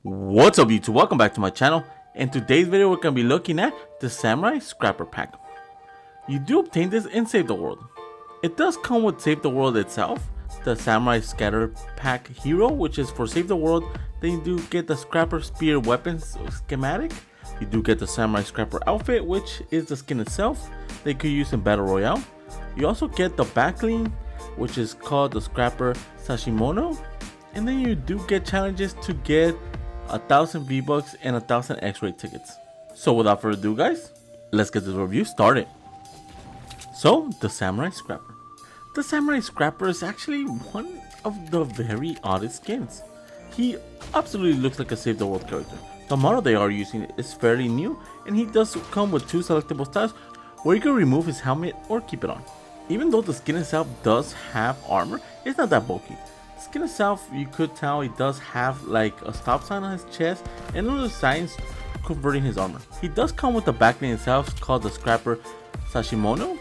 What's up YouTube, welcome back to my channel. In today's video we're going to be looking at the Samurai Scrapper Pack. You do obtain this in Save the World. It does come with Save the World itself, the Samurai Scatter Pack Hero, which is for Save the World. Then you do get the Scrapper Spear Weapons schematic. You do get the Samurai Scrapper outfit, which is the skin itself that you could use in Battle Royale. You also get the backbling, which is called the Scrapper Sashimono. And then you do get challenges to get 1,000 V-Bucks and 1,000 X-Ray tickets. So without further ado guys, let's get this review started. So the Samurai Scrapper. The Samurai Scrapper is actually one of the very oddest skins. He absolutely looks like a Save the World character. The model they are using is fairly new, and he does come with two selectable styles where you can remove his helmet or keep it on. Even though the skin itself does have armor, it's not that bulky. The skin itself, you could tell he does have like a stop sign on his chest and other signs converting his armor. He does come with the backbling itself called the Scrapper Sashimono,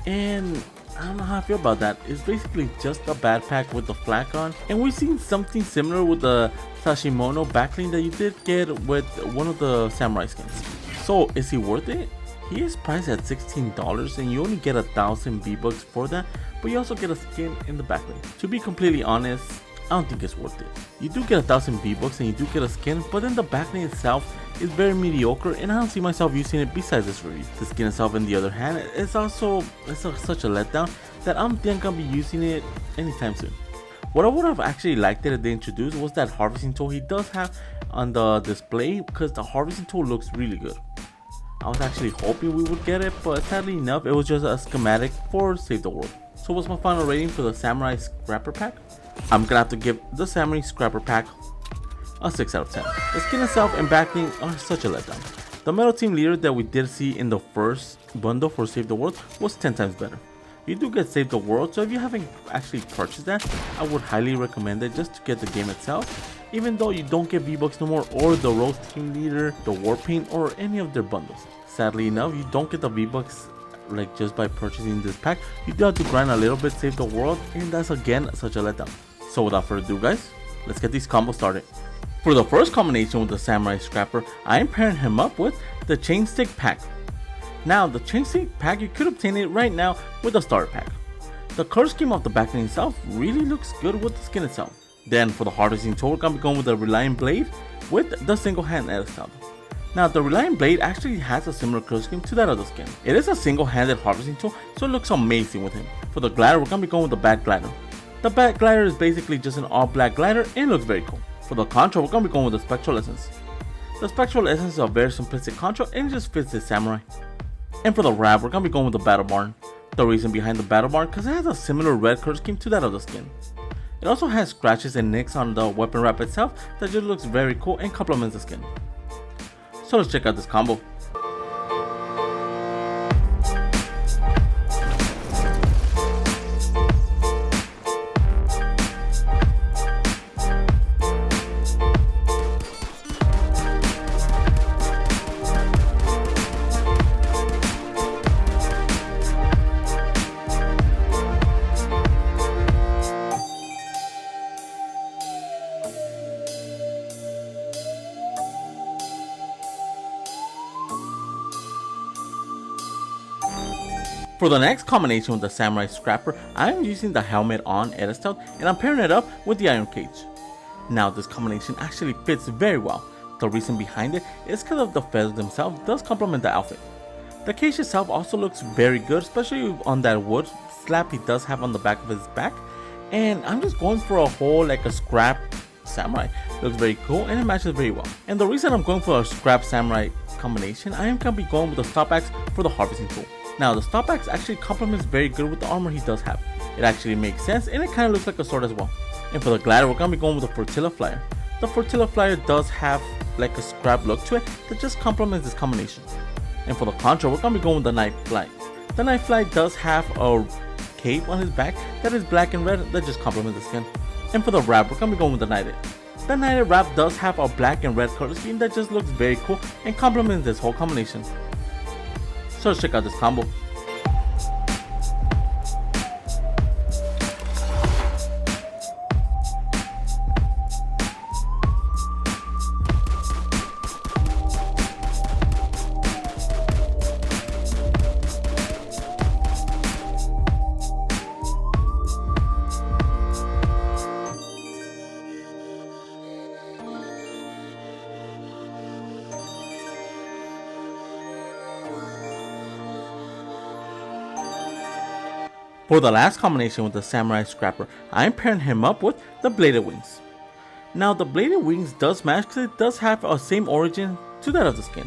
and I don't know how I feel about that. It's basically just a backpack with the flak on, and we've seen something similar with the Sashimono backbling that you did get with one of the samurai skins. So is he worth it? He is priced at $16 and you only get 1,000 V-Bucks for that, but you also get a skin in the backbling. To be completely honest, I don't think it's worth it. You do get 1,000 V-Bucks and you do get a skin, but then the backbling itself is very mediocre and I don't see myself using it besides this review. The skin itself, on the other hand, is also such a letdown that I don't think I'll be using it anytime soon. What I would have actually liked that they introduced was that harvesting tool he does have on the display, because the harvesting tool looks really good. I was actually hoping we would get it, but sadly enough, it was just a schematic for Save the World. So what's my final rating for the Samurai Scrapper Pack? I'm gonna have to give the Samurai Scrapper Pack a 6 out of 10. The skin itself and backbling are such a letdown. The metal team leader that we did see in the first bundle for Save the World was 10 times better. You do get Save the World, so if you haven't actually purchased that, I would highly recommend it just to get the game itself, even though you don't get V-Bucks no more or the Rose Team Leader, the War Paint, or any of their bundles. Sadly enough, you don't get the V-Bucks like just by purchasing this pack. You do have to grind a little bit, Save the World, and that's again such a letdown. So without further ado guys, let's get these combos started. For the first combination with the Samurai Scrapper, I am pairing him up with the Chain Stick Pack. Now the Chain Stick Pack, you could obtain it right now with the starter pack. The color scheme of the backbling itself really looks good with the skin itself. Then for the harvesting tool, we're going to be going with the Reliant Blade with the single hand edit style. Now the Reliant Blade actually has a similar color scheme to that of the skin. It is a single-handed harvesting tool, so it looks amazing with him. For the glider, we're going to be going with the Bat Glider. The Bat Glider is basically just an all-black glider and looks very cool. For the control, we're going to be going with the Spectral Essence. The Spectral Essence is a very simplistic control and it just fits the samurai. And for the wrap, we're going to be going with the Battle Barn. The reason behind the Battle Barn, because it has a similar red color scheme to that of the skin. It also has scratches and nicks on the weapon wrap itself that just looks very cool and complements the skin. So let's check out this combo. For the next combination with the Samurai Scrapper, I am using the Helmet On edit style and I'm pairing it up with the Iron Cage. Now this combination actually fits very well. The reason behind it is because of the feathers themselves does complement the outfit. The cage itself also looks very good, especially on that wood slap he does have on the back of his back. And I'm just going for a whole like a scrap samurai. It looks very cool and it matches very well. And the reason I'm going for a scrap samurai combination, I am going to be going with the stop axe for the harvesting tool. Now the stop axe actually complements very good with the armor he does have. It actually makes sense and it kind of looks like a sword as well. And for the glider, we're going to be going with the Flotilla Flyer. The Flotilla Flyer does have like a scrap look to it that just complements this combination. And for the control, we're going to be going with the Night Flight. The Night Flight does have a cape on his back that is black and red that just complements the skin. And for the wrap, we're going to be going with the Knighted. The Knighted wrap does have a black and red color scheme that just looks very cool and complements this whole combination. So let's check out this combo. For the last combination with the Samurai Scrapper, I am pairing him up with the Bladed Wings. Now the Bladed Wings does match because it does have a same origin to that of the skin.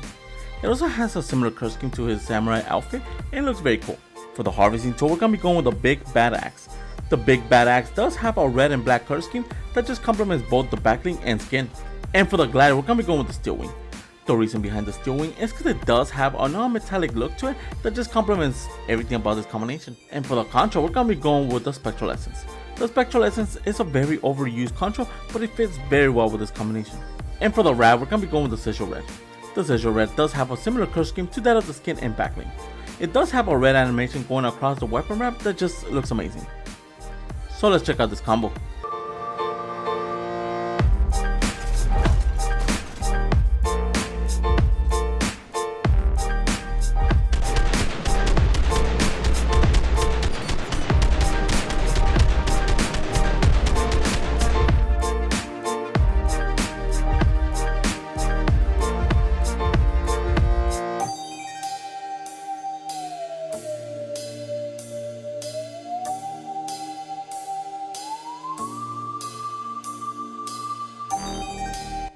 It also has a similar color scheme to his samurai outfit and it looks very cool. For the harvesting tool, we're going to be going with the Big Bad Axe. The Big Bad Axe does have a red and black color scheme that just complements both the backling and skin. And for the glider, we're going to be going with the Steel Wing. The reason behind the Steel Wing is because it does have a non-metallic look to it that just complements everything about this combination. And for the contra, we're going to be going with the Spectral Essence. The Spectral Essence is a very overused contra, but it fits very well with this combination. And for the wrap, we're going to be going with the Sigil Red. The Sigil Red does have a similar color scheme to that of the skin and backling. It does have a red animation going across the weapon wrap that just looks amazing. So let's check out this combo.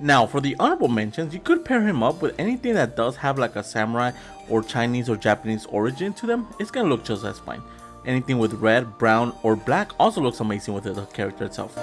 Now for the honorable mentions, you could pair him up with anything that does have like a samurai or Chinese or Japanese origin to them. It's gonna look just as fine. Anything with red, brown or black also looks amazing with the character itself.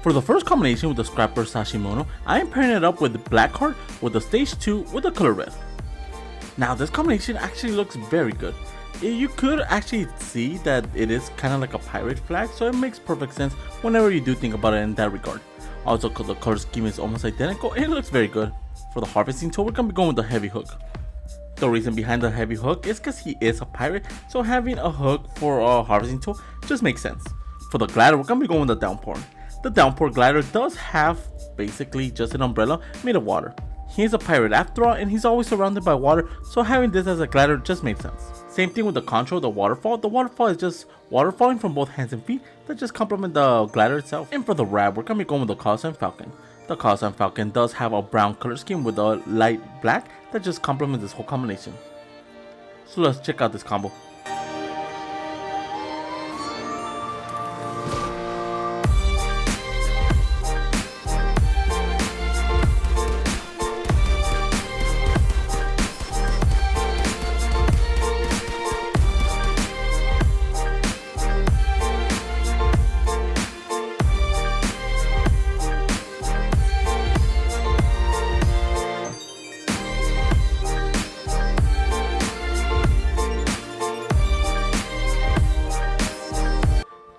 For the first combination with the Scrapper Sashimono, I am pairing it up with the Black Heart with the Stage 2 with the color red. Now this combination actually looks very good. You could actually see that it is kind of like a pirate flag, so it makes perfect sense whenever you do think about it in that regard. Also, the color scheme is almost identical and it looks very good. For the harvesting tool, we're going to be going with the Heavy Hook. The reason behind the Heavy Hook is because he is a pirate, so having a hook for a harvesting tool just makes sense. For the glider, we're going to be going with the Downpour. The Downpour glider does have basically just an umbrella made of water. He is a pirate after all and he's always surrounded by water, so having this as a glider just made sense. Same thing with the control, the waterfall. The waterfall is just water falling from both hands and feet that just complement the glider itself. And for the wrap, we're going to be going with the Colossal Falcon. The Colossal Falcon does have a brown color scheme with a light black that just complements this whole combination. So let's check out this combo.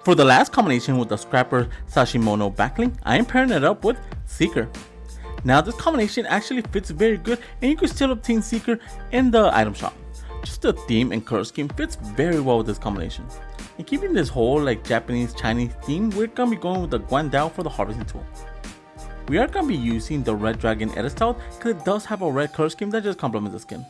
For the last combination with the Scrapper Sashimono backling, I am pairing it up with Seeker. Now this combination actually fits very good and you can still obtain Seeker in the item shop. Just the theme and color scheme fits very well with this combination. And keeping this whole like Japanese Chinese theme, we're going to be going with the Guandao for the harvesting tool. We are going to be using the Red Dragon edit style because it does have a red color scheme that just complements the skin.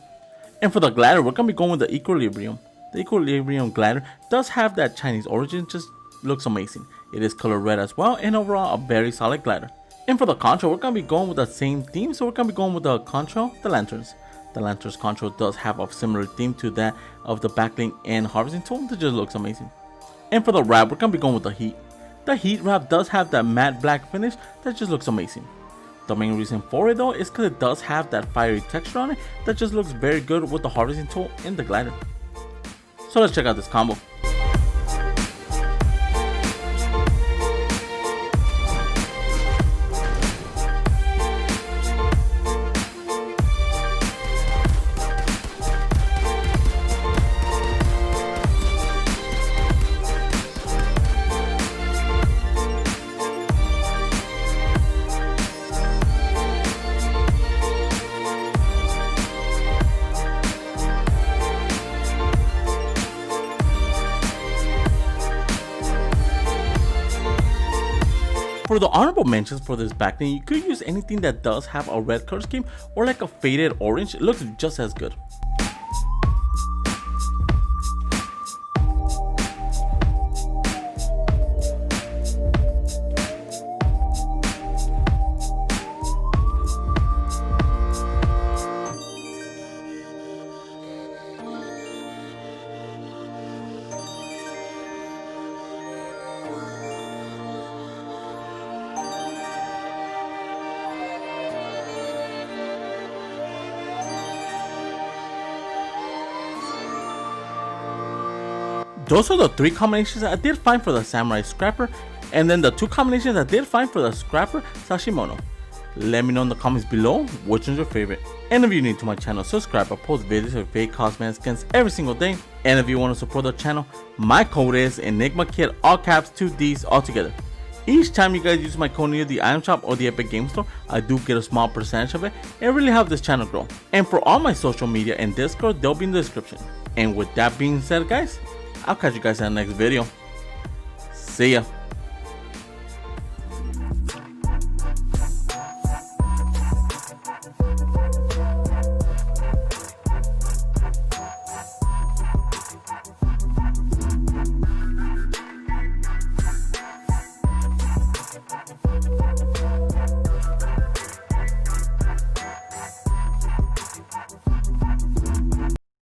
And for the glider, we're going to be going with the Equilibrium. The Equilibrium glider does have that Chinese origin, just looks amazing. It is color red as well and overall a very solid glider. And for the control, we're going to be going with the same theme, so we're going to be going with the control, the lanterns. The lanterns control does have a similar theme to that of the backling and harvesting tool that just looks amazing. And for the wrap, we're going to be going with the heat. The heat wrap does have that matte black finish that just looks amazing. The main reason for it though is because it does have that fiery texture on it that just looks very good with the harvesting tool and the glider. So let's check out this combo. For the honorable mentions for this backling, you could use anything that does have a red color scheme or like a faded orange. It looks just as good. Those are the 3 combinations I did find for the Samurai Scrapper, and then the 2 combinations I did find for the Scrapper Sashimono. Let me know in the comments below which one's your favorite. And if you're new to my channel, subscribe. I post videos of fake cosmetic skins every single day. And if you want to support the channel, my code is ENIGMAKIDD, all caps, 2 D's, all together. Each time you guys use my code near the item shop or the Epic Game Store, I do get a small percentage of it and really help this channel grow. And for all my social media and Discord, they'll be in the description. And with that being said, guys, I'll catch you guys in the next video. See ya.